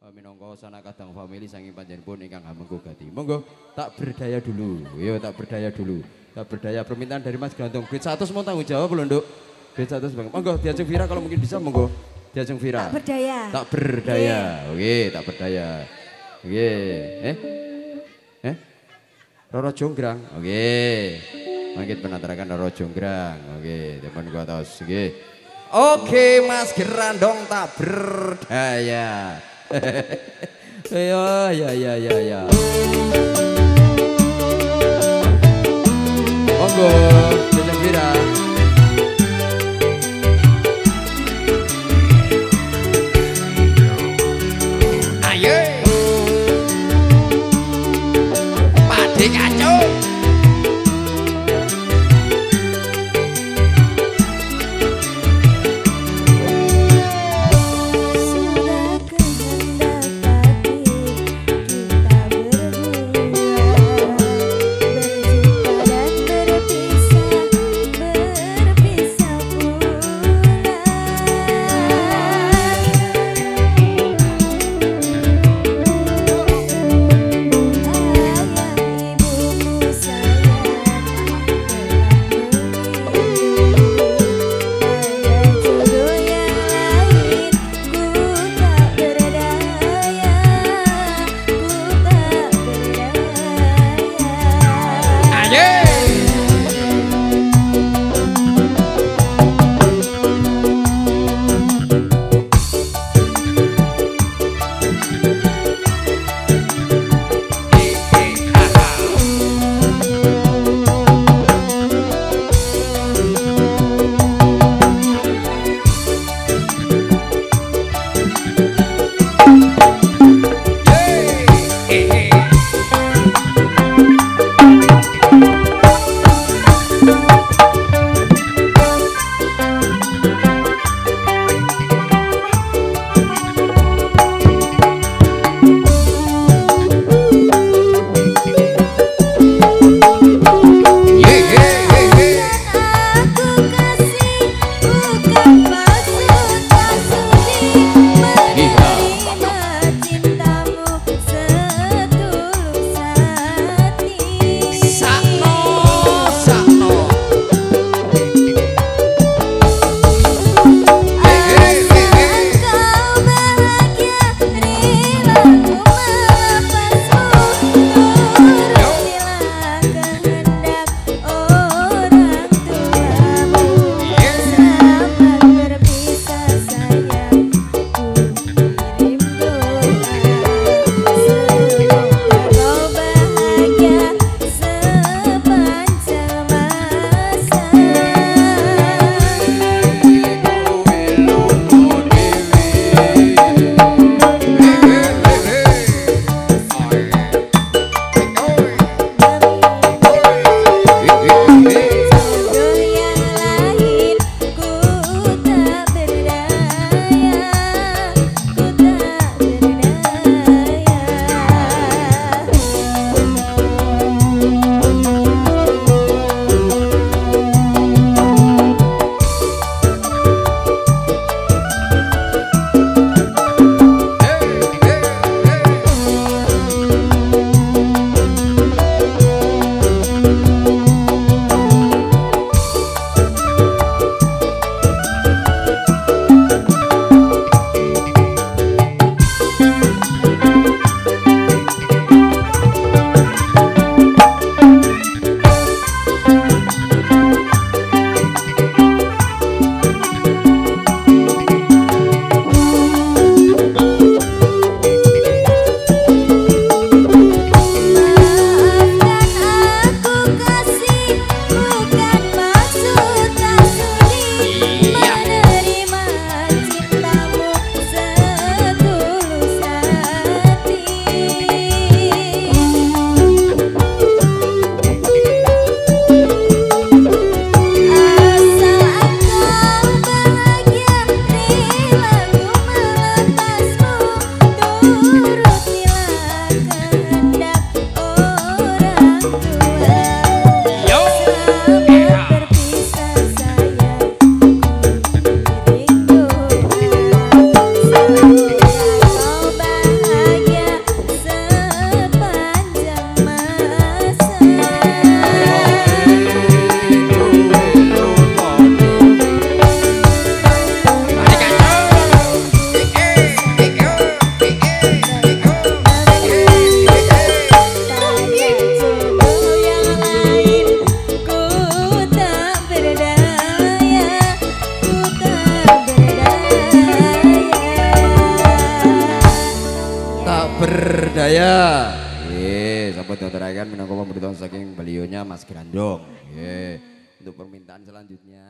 minangka sanak kadang family saking panjenenganipun ingkang hamenggo gati. Monggo tak berdaya dulu. Yo tak berdaya dulu. Tak berdaya permintaan dari Mas Gantung. Grade 100 mau tanggung jawab lho, Nduk. Grade 100 Bang. Monggo diajeng Vira kalau mungkin bisa monggo. Diajeng Vira. Tak berdaya. Tak berdaya. Oke, tak berdaya. Oke. Roro Jonggrang. Oke. Mangkit penatarakan Roro Jonggrang. Oke, teman gua tos. Oke. Oke, Mas Gerandong tak berdaya. Ya. Monggo, Jajang Vira. Ayo. Padi kacau. Sudah kehendak hati kita berdua berjumpa dan berpisah. tak berdaya. Sahabat diteraikan minangka pemberitahuan saking beliaunya Mas Grandong. Untuk permintaan selanjutnya.